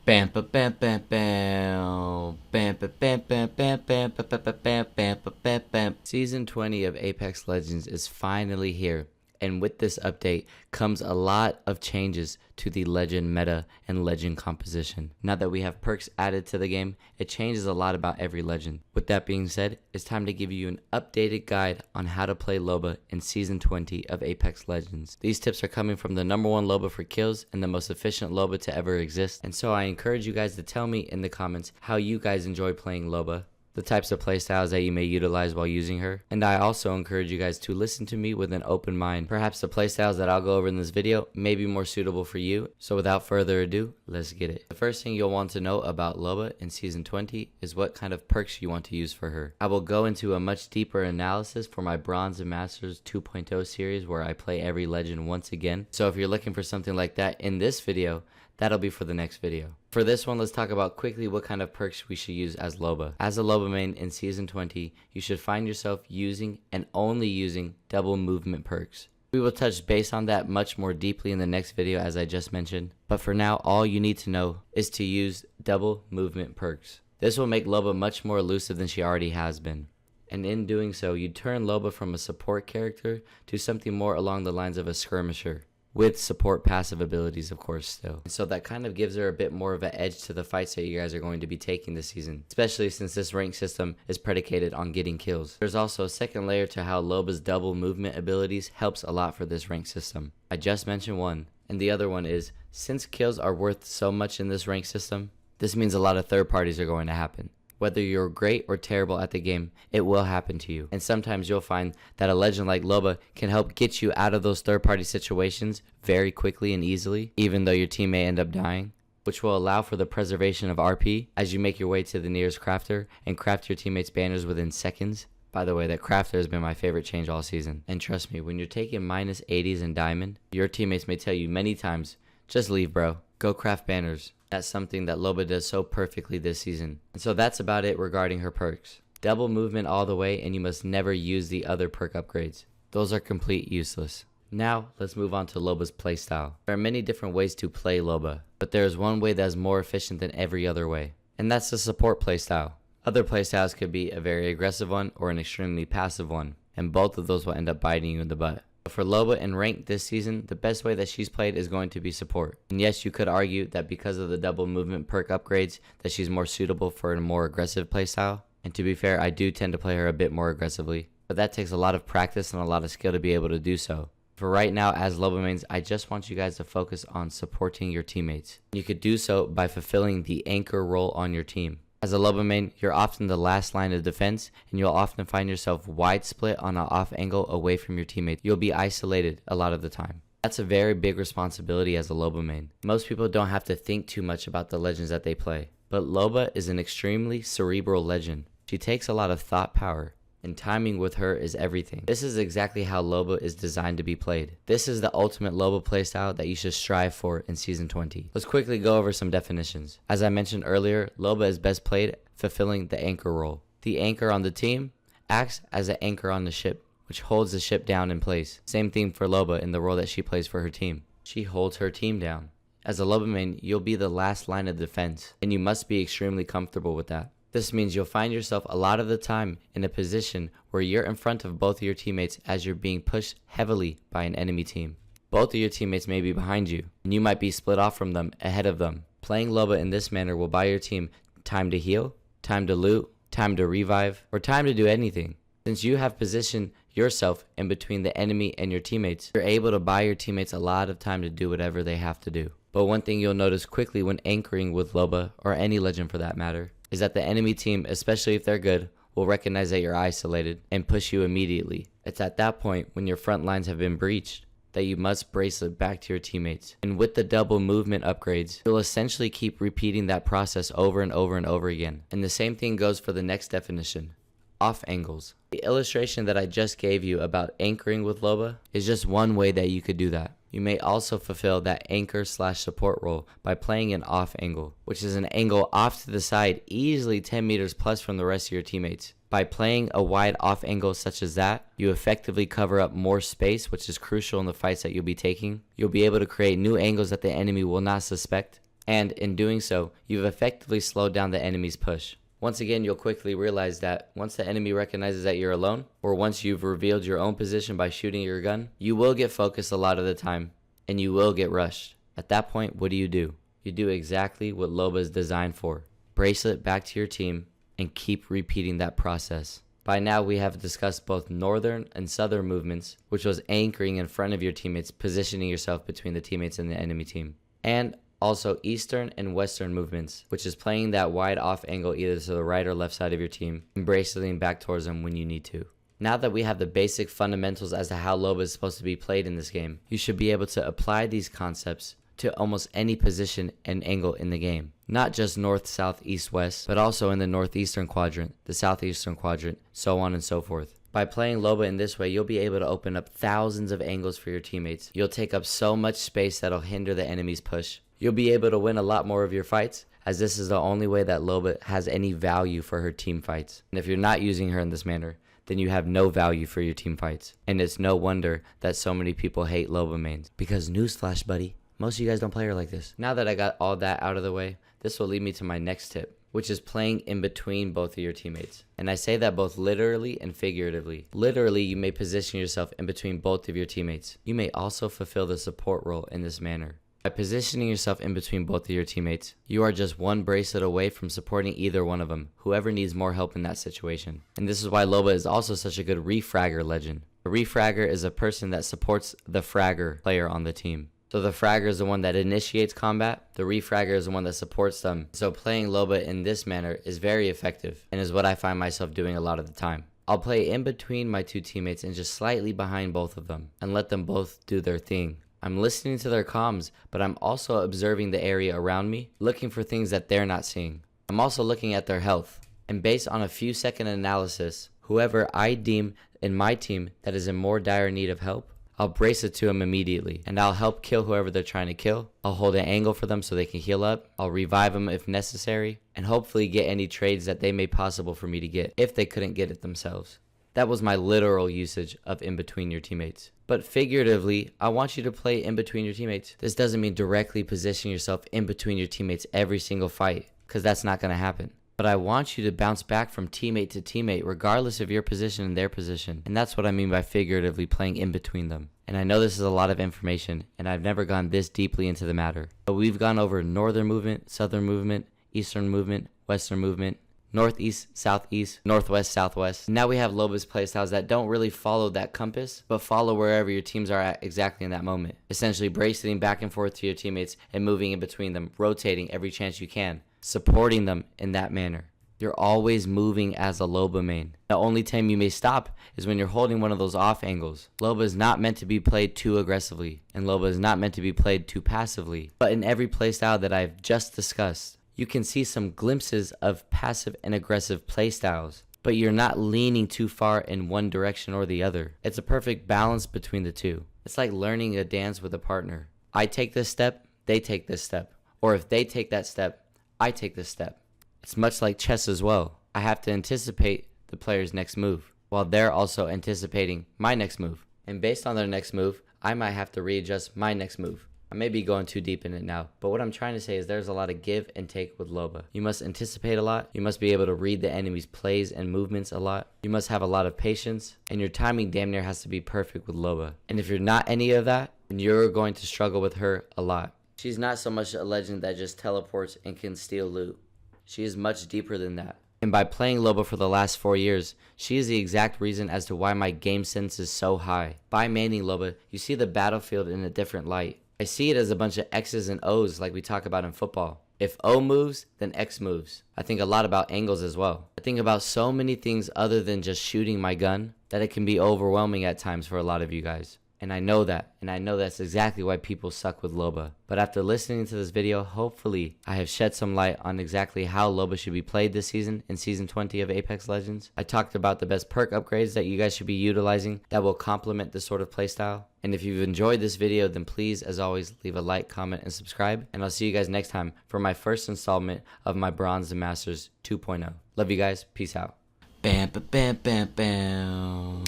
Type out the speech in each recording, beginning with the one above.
Bam ba bam bam bam bam ba bam bam bam bam ba ba ba bam bam ba bam bam. Season 20 of Apex Legends is finally here, and with this update comes a lot of changes to the legend meta and legend composition. Now that we have perks added to the game, it changes a lot about every legend. With that being said, it's time to give you an updated guide on how to play Loba in Season 20 of Apex Legends. These tips are coming from the #1 Loba for kills and the most efficient Loba to ever exist, and so I encourage you guys to tell me in the comments how you guys enjoy playing Loba, the types of playstyles that you may utilize while using her, and I also encourage you guys to listen to me with an open mind. Perhaps the playstyles that I'll go over in this video may be more suitable for you, so without further ado, let's get it. The first thing you'll want to know about Loba in Season 20 is what kind of perks you want to use for her. I will go into a much deeper analysis for my Bronze and Masters 2.0 series where I play every legend once again, so if you're looking for something like that in this video, that'll be for the next video. For this one, let's talk about quickly what kind of perks we should use as Loba. As a Loba main in Season 20, you should find yourself using and only using double movement perks. We will touch base on that much more deeply in the next video as I just mentioned, but for now all you need to know is to use double movement perks. This will make Loba much more elusive than she already has been. And in doing so, you turn Loba from a support character to something more along the lines of a skirmisher, with support passive abilities of course still. And so that kind of gives her a bit more of an edge to the fights that you guys are going to be taking this season, especially since this rank system is predicated on getting kills. There's also a second layer to how Loba's double movement abilities helps a lot for this rank system. I just mentioned one, and the other one is, since kills are worth so much in this rank system, this means a lot of third parties are going to happen. Whether you're great or terrible at the game, it will happen to you. And sometimes you'll find that a legend like Loba can help get you out of those third-party situations very quickly and easily, even though your team may end up dying, which will allow for the preservation of RP as you make your way to the nearest crafter and craft your teammates' banners within seconds. By the way, that crafter has been my favorite change all season. And trust me, when you're taking -80s in diamond, your teammates may tell you many times, just leave bro, go craft banners. That's something that Loba does so perfectly this season. And so that's about it regarding her perks. Double movement all the way, and you must never use the other perk upgrades. Those are complete useless. Now, let's move on to Loba's playstyle. There are many different ways to play Loba, but there is one way that is more efficient than every other way, and that's the support playstyle. Other playstyles could be a very aggressive one or an extremely passive one, and both of those will end up biting you in the butt. For Loba in rank this season, the best way that she's played is going to be support. And yes, you could argue that because of the double movement perk upgrades that she's more suitable for a more aggressive playstyle. And to be fair, I do tend to play her a bit more aggressively, but that takes a lot of practice and a lot of skill to be able to do so. For right now, as Loba mains, I just want you guys to focus on supporting your teammates. You could do so by fulfilling the anchor role on your team. As a Loba main, you're often the last line of defense, and you'll often find yourself wide split on an off angle away from your teammates. You'll be isolated a lot of the time. That's a very big responsibility as a Loba main. Most people don't have to think too much about the legends that they play, but Loba is an extremely cerebral legend. She takes a lot of thought power, and timing with her is everything. This is exactly how Loba is designed to be played. This is the ultimate Loba playstyle that you should strive for in Season 20. Let's quickly go over some definitions. As I mentioned earlier, Loba is best played fulfilling the anchor role. The anchor on the team acts as an anchor on the ship, which holds the ship down in place. Same thing for Loba in the role that she plays for her team. She holds her team down. As a Loba main, you'll be the last line of defense, and you must be extremely comfortable with that. This means you'll find yourself a lot of the time in a position where you're in front of both of your teammates as you're being pushed heavily by an enemy team. Both of your teammates may be behind you, and you might be split off from them, ahead of them. Playing Loba in this manner will buy your team time to heal, time to loot, time to revive, or time to do anything. Since you have positioned yourself in between the enemy and your teammates, you're able to buy your teammates a lot of time to do whatever they have to do. But one thing you'll notice quickly when anchoring with Loba, or any legend for that matter, is that the enemy team, especially if they're good, will recognize that you're isolated and push you immediately. It's at that point, when your front lines have been breached, that you must bracelet back to your teammates. And with the double movement upgrades, you'll essentially keep repeating that process over and over and over again. And the same thing goes for the next definition, off angles. The illustration that I just gave you about anchoring with Loba is just one way that you could do that. You may also fulfill that anchor/support role by playing an off angle, which is an angle off to the side, easily 10 meters plus from the rest of your teammates. By playing a wide off angle such as that, you effectively cover up more space, which is crucial in the fights that you'll be taking. You'll be able to create new angles that the enemy will not suspect, and in doing so, you've effectively slowed down the enemy's push. Once again, you'll quickly realize that once the enemy recognizes that you're alone, or once you've revealed your own position by shooting your gun, you will get focused a lot of the time, and you will get rushed. At that point, what do? You do exactly what Loba is designed for. Bracelet back to your team, and keep repeating that process. By now, we have discussed both northern and southern movements, which was anchoring in front of your teammates, positioning yourself between the teammates and the enemy team. And also eastern and western movements, which is playing that wide off angle either to the right or left side of your team, and braceleting back towards them when you need to. Now that we have the basic fundamentals as to how Loba is supposed to be played in this game, you should be able to apply these concepts to almost any position and angle in the game. Not just north, south, east, west, but also in the northeastern quadrant, the southeastern quadrant, so on and so forth. By playing Loba in this way, you'll be able to open up thousands of angles for your teammates. You'll take up so much space that'll hinder the enemy's push. You'll be able to win a lot more of your fights, as this is the only way that Loba has any value for her team fights. And if you're not using her in this manner, then you have no value for your team fights. And it's no wonder that so many people hate Loba mains. Because newsflash, buddy, most of you guys don't play her like this. Now that I got all that out of the way, this will lead me to my next tip, which is playing in between both of your teammates. And I say that both literally and figuratively. Literally, you may position yourself in between both of your teammates. You may also fulfill the support role in this manner. By positioning yourself in between both of your teammates, you are just one bracelet away from supporting either one of them, whoever needs more help in that situation. And this is why Loba is also such a good refragger legend. A refragger is a person that supports the fragger player on the team. So the fragger is the one that initiates combat, the refragger is the one that supports them. So playing Loba in this manner is very effective, and is what I find myself doing a lot of the time. I'll play in between my two teammates and just slightly behind both of them, and let them both do their thing. I'm listening to their comms, but I'm also observing the area around me, looking for things that they're not seeing. I'm also looking at their health, and based on a few second analysis, whoever I deem in my team that is in more dire need of help, I'll brace it to him immediately, and I'll help kill whoever they're trying to kill. I'll hold an angle for them so they can heal up. I'll revive them if necessary, and hopefully get any trades that they may possible for me to get if they couldn't get it themselves. That was my literal usage of in between your teammates. But figuratively, I want you to play in between your teammates. This doesn't mean directly position yourself in between your teammates every single fight, because that's not going to happen. But I want you to bounce back from teammate to teammate regardless of your position and their position. And that's what I mean by figuratively playing in between them. And I know this is a lot of information, and I've never gone this deeply into the matter. But we've gone over northern movement, southern movement, eastern movement, western movement, northeast, southeast, northwest, southwest. Now we have Loba's playstyles that don't really follow that compass, but follow wherever your teams are at exactly in that moment. Essentially braceleting back and forth to your teammates and moving in between them, rotating every chance you can, supporting them in that manner. You're always moving as a Loba main. The only time you may stop is when you're holding one of those off angles. Loba is not meant to be played too aggressively, and Loba is not meant to be played too passively. But in every playstyle that I've just discussed, you can see some glimpses of passive and aggressive playstyles, but you're not leaning too far in one direction or the other. It's a perfect balance between the two. It's like learning a dance with a partner. I take this step, they take this step. Or if they take that step, I take this step. It's much like chess as well. I have to anticipate the player's next move, while they're also anticipating my next move. And based on their next move, I might have to readjust my next move. I may be going too deep in it now, but what I'm trying to say is there's a lot of give and take with Loba. You must anticipate a lot, you must be able to read the enemy's plays and movements a lot, you must have a lot of patience, and your timing damn near has to be perfect with Loba. And if you're not any of that, then you're going to struggle with her a lot. She's not so much a legend that just teleports and can steal loot. She is much deeper than that. And by playing Loba for the last 4 years, she is the exact reason as to why my game sense is so high. By maining Loba, you see the battlefield in a different light. I see it as a bunch of X's and O's like we talk about in football. If O moves, then X moves. I think a lot about angles as well. I think about so many things other than just shooting my gun that it can be overwhelming at times for a lot of you guys. And I know that, and I know that's exactly why people suck with Loba. But after listening to this video, hopefully I have shed some light on exactly how Loba should be played this season in Season 20 of Apex Legends. I talked about the best perk upgrades that you guys should be utilizing that will complement this sort of playstyle. And if you've enjoyed this video, then please, as always, leave a like, comment, and subscribe. And I'll see you guys next time for my first installment of my Bronze and Masters 2.0. Love you guys. Peace out. Bam, ba, bam, bam, bam.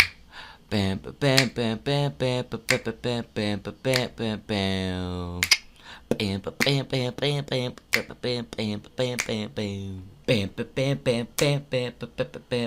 Bam, ba, bam, bam, bam, bam, ba, bam, bam, bam, bam, bam, bam, bam. Bam, ba, bam, bam, bam, bam, ba, ba, bam, bam, ba, bam, bam, bam. Bam, ba, bam, bam, bam, bam, ba, ba, ba, bam,